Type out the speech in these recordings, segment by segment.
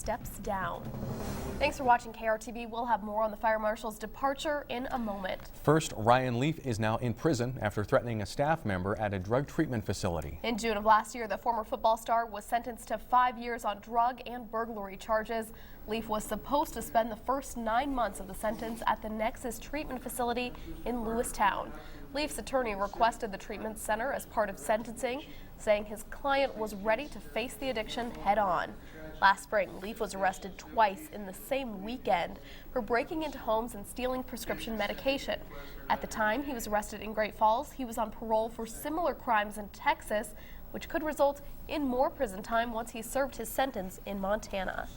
steps down. Thanks for watching KRTV. We'll have more on the fire marshal's departure in a moment. First, Ryan Leaf is now in prison after threatening a staff member at a drug treatment facility. In June of last year, the former football star was sentenced to 5 years on drug and burglary charges. Leaf was supposed to spend the first 9 months of the sentence at the Nexus treatment facility in Lewistown. Leaf's attorney requested the treatment center as part of sentencing, saying his client was ready to face the addiction head-on. Last spring, Leaf was arrested twice in the same weekend for breaking into homes and stealing prescription medication. At the time he was arrested in Great Falls, he was on parole for similar crimes in Texas, which could result in more prison time once he served his sentence in Montana.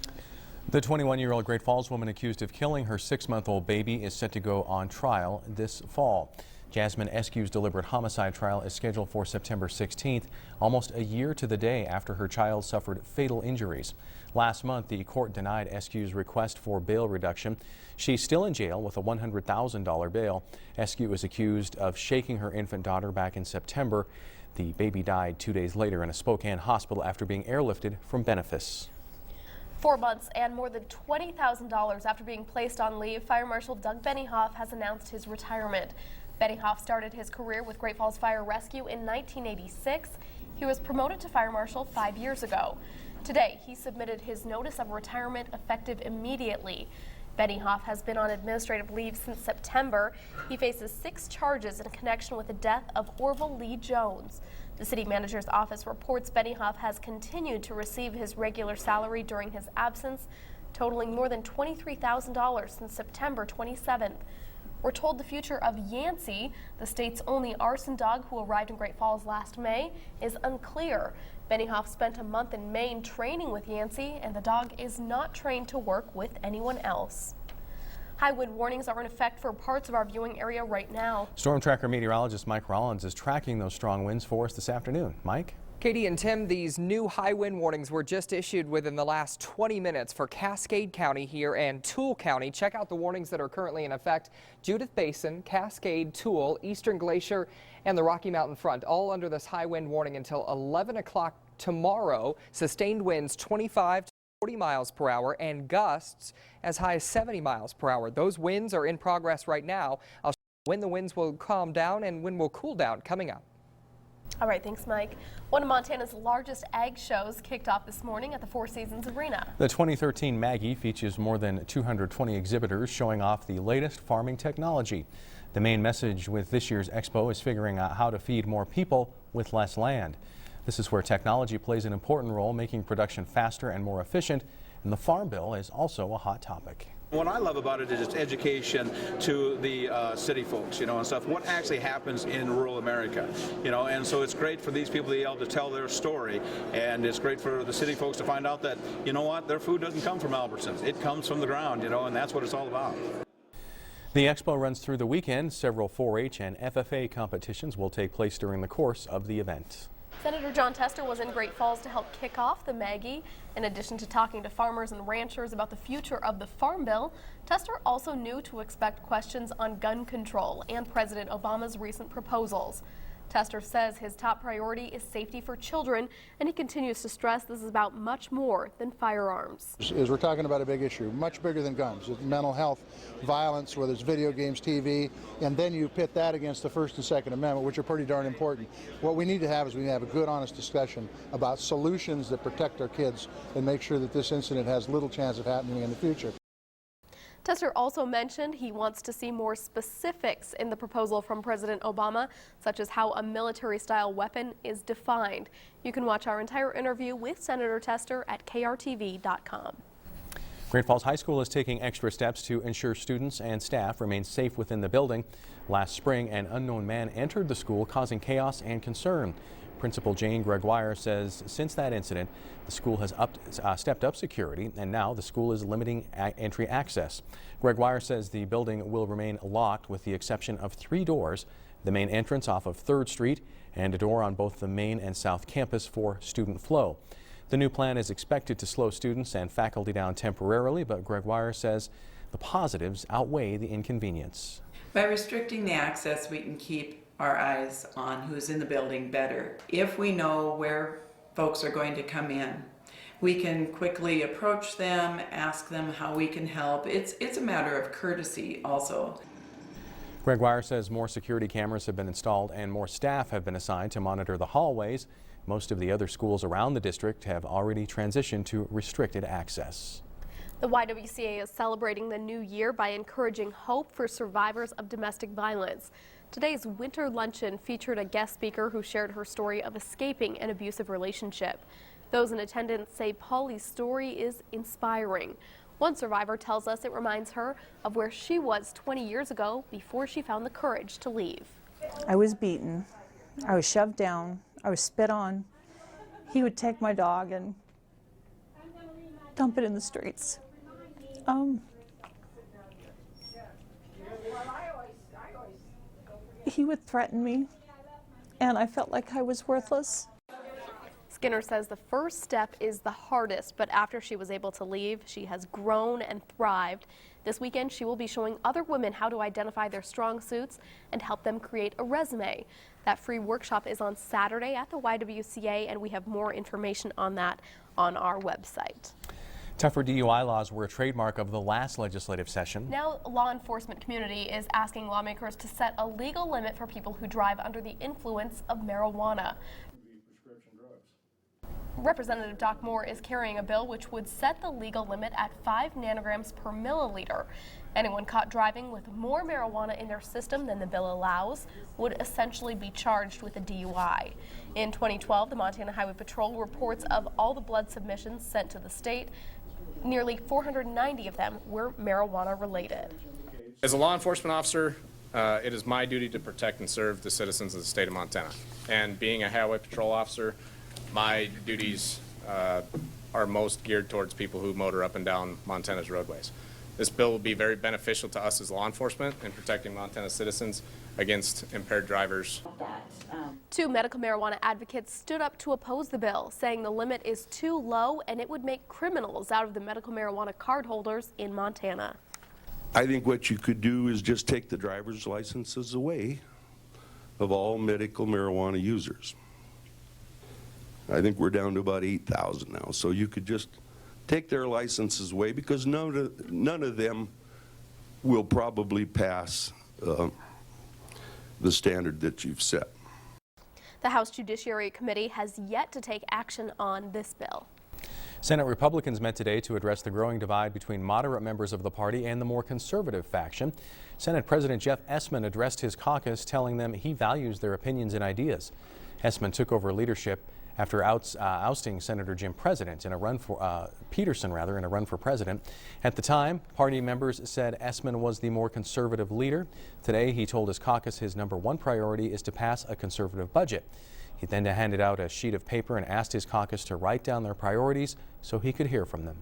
The 21-year-old Great Falls woman accused of killing her 6-month-old baby is set to go on trial this fall. Jasmine Eskew's deliberate homicide trial is scheduled for September 16th, almost a year to the day after her child suffered fatal injuries. Last month, the court denied Eskew's request for bail reduction. She's still in jail with a $100,000 bail. Eskew is accused of shaking her infant daughter back in September. The baby died 2 days later in a Spokane hospital after being airlifted from Bennyhoff. 4 months and more than $20,000 after being placed on leave, Fire Marshal Doug Bennyhoff has announced his retirement. Bennyhoff started his career with Great Falls Fire Rescue in 1986. He was promoted to Fire Marshal 5 years ago. Today, he submitted his notice of retirement effective immediately. Bennyhoff has been on administrative leave since September. He faces 6 charges in connection with the death of Orville Lee Jones. The city manager's office reports Bennyhoff has continued to receive his regular salary during his absence, totaling more than $23,000 since September 27th. We're told the future of Yancey, the state's only arson dog who arrived in Great Falls last May, is unclear. Bennyhoff spent a month in Maine training with Yancey, and the dog is not trained to work with anyone else. High wind warnings are in effect for parts of our viewing area right now. Storm Tracker meteorologist Mike Rollins is tracking those strong winds for us this afternoon. Mike? Katie and Tim, these new high wind warnings were just issued within the last 20 minutes for Cascade County here and Toole County. Check out the warnings that are currently in effect. Judith Basin, Cascade, Toole, Eastern Glacier, and the Rocky Mountain Front, all under this high wind warning until 11 o'clock tomorrow. Sustained winds 25 to 40 miles per hour and gusts as high as 70 miles per hour. Those winds are in progress right now. I'll show you when the winds will calm down and when will cool down coming up. All right, thanks, Mike. One of Montana's largest ag shows kicked off this morning at the Four Seasons Arena. The 2013 MAGIE features more than 220 exhibitors showing off the latest farming technology. The main message with this year's expo is figuring out how to feed more people with less land. This is where technology plays an important role, making production faster and more efficient, and the Farm Bill is also a hot topic. What I love about it is its education to the city folks, and stuff, what actually happens in rural America, and so it's great for these people to be able to tell their story, and it's great for the city folks to find out that, their food doesn't come from Albertsons, it comes from the ground, and that's what it's all about. The expo runs through the weekend. Several 4-H and FFA competitions will take place during the course of the event. Senator John Tester was in Great Falls to help kick off the MAGIE. In addition to talking to farmers and ranchers about the future of the Farm Bill, Tester also knew to expect questions on gun control and President Obama's recent proposals. Tester says his top priority is safety for children, and he continues to stress this is about much more than firearms. We're talking about a big issue, much bigger than guns. It's mental health, violence, whether it's video games, TV, and then you pit that against the First and Second Amendment, which are pretty darn important. What we need to have is we need to have a good, honest discussion about solutions that protect our kids and make sure that this incident has little chance of happening in the future. Tester also mentioned he wants to see more specifics in the proposal from President Obama, such as how a military-style weapon is defined. You can watch our entire interview with Senator Tester at KRTV.com. Great Falls High School is taking extra steps to ensure students and staff remain safe within the building. Last spring, an unknown man entered the school, causing chaos and concern. Principal Jane Gregoire says since that incident, the school has stepped up security, and now the school is limiting entry access. Gregoire says the building will remain locked with the exception of 3 doors, the main entrance off of 3rd Street and a door on both the main and south campus for student flow. The new plan is expected to slow students and faculty down temporarily, but Gregoire says the positives outweigh the inconvenience. By restricting the access, we can keep our eyes on who's in the building better. If we know where folks are going to come in, we can quickly approach them, ask them how we can help. It's a matter of courtesy also. Gregoire says more security cameras have been installed and more staff have been assigned to monitor the hallways. Most of the other schools around the district have already transitioned to restricted access. The YWCA is celebrating the new year by encouraging hope for survivors of domestic violence. Today's winter luncheon featured a guest speaker who shared her story of escaping an abusive relationship. Those in attendance say Polly's story is inspiring. One survivor tells us it reminds her of where she was 20 years ago before she found the courage to leave. I was beaten. I was shoved down. I was spit on. He would take my dog and dump it in the streets. He would threaten me, and I felt like I was worthless. Skinner says the first step is the hardest, but after she was able to leave, she has grown and thrived. This weekend, she will be showing other women how to identify their strong suits and help them create a resume. That free workshop is on Saturday at the YWCA, and we have more information on that on our website. Tougher DUI laws were a trademark of the last legislative session. Now, the law enforcement community is asking lawmakers to set a legal limit for people who drive under the influence of marijuana. Representative Doc Moore is carrying a bill which would set the legal limit at 5 nanograms per milliliter. Anyone caught driving with more marijuana in their system than the bill allows would essentially be charged with a DUI. In 2012, the Montana Highway Patrol reports of all the blood submissions sent to the state, nearly 490 of them were marijuana related. As a law enforcement officer, it is my duty to protect and serve the citizens of the state of Montana. And being a highway patrol officer, my duties are most geared towards people who motor up and down Montana's roadways. This bill will be very beneficial to us as law enforcement in protecting Montana citizens against impaired drivers. Two medical marijuana advocates stood up to oppose the bill, saying the limit is too low and it would make criminals out of the medical marijuana card holders in Montana. I think what you could do is just take the driver's licenses away of all medical marijuana users. I think we're down to about 8,000 now, so you could just take their licenses away because none of them will probably pass the standard that you've set. The House Judiciary Committee has yet to take action on this bill. Senate Republicans met today to address the growing divide between moderate members of the party and the more conservative faction. Senate President Jeff Eskew addressed his caucus, telling them he values their opinions and ideas. Eskew took over leadership after ousting Senator Jim Peterson in a run for president. At the time, party members said Eskew was the more conservative leader. Today, he told his caucus his #1 priority is to pass a conservative budget. He then handed out a sheet of paper and asked his caucus to write down their priorities so he could hear from them.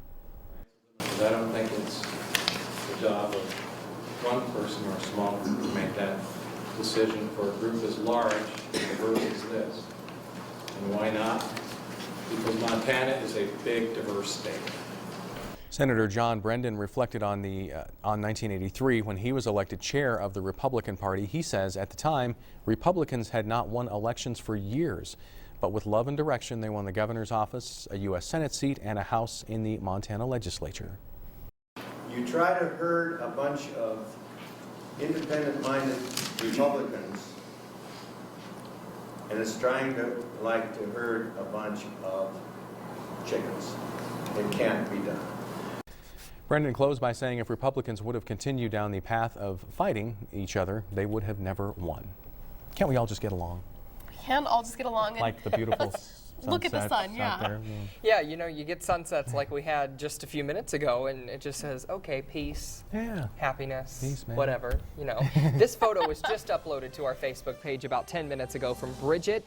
I don't think it's the job of one person or a small group to make that decision for a group as large and diverse as this. And why not? Because Montana is a big, diverse state. Senator John Brendan reflected on 1983 when he was elected chair of the Republican Party. He says at the time, Republicans had not won elections for years, but with love and direction, they won the governor's office, a U.S. Senate seat, and a House in the Montana legislature. You try to herd a bunch of independent-minded Republicans, and it's trying to herd a bunch of chickens. It can't be done. Brendan closed by saying if Republicans would have continued down the path of fighting each other, they would have never won. Can't we all just get along? We can all just get along. And like the beautiful look at the sun, yeah. out there. Yeah, you know, you get sunsets like we had just a few minutes ago, and it just says, okay, peace, happiness, peace, man. whatever, you know. This photo was just uploaded to our Facebook page about 10 minutes ago from Bridget.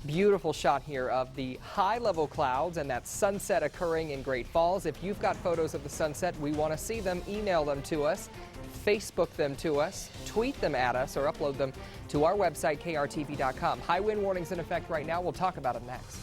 Beautiful shot here of the high-level clouds and that sunset occurring in Great Falls. If you've got photos of the sunset, we want to see them. Email them to us, Facebook them to us, tweet them at us, or upload them to our website, krtv.com. High wind warnings in effect right now. We'll talk about it next.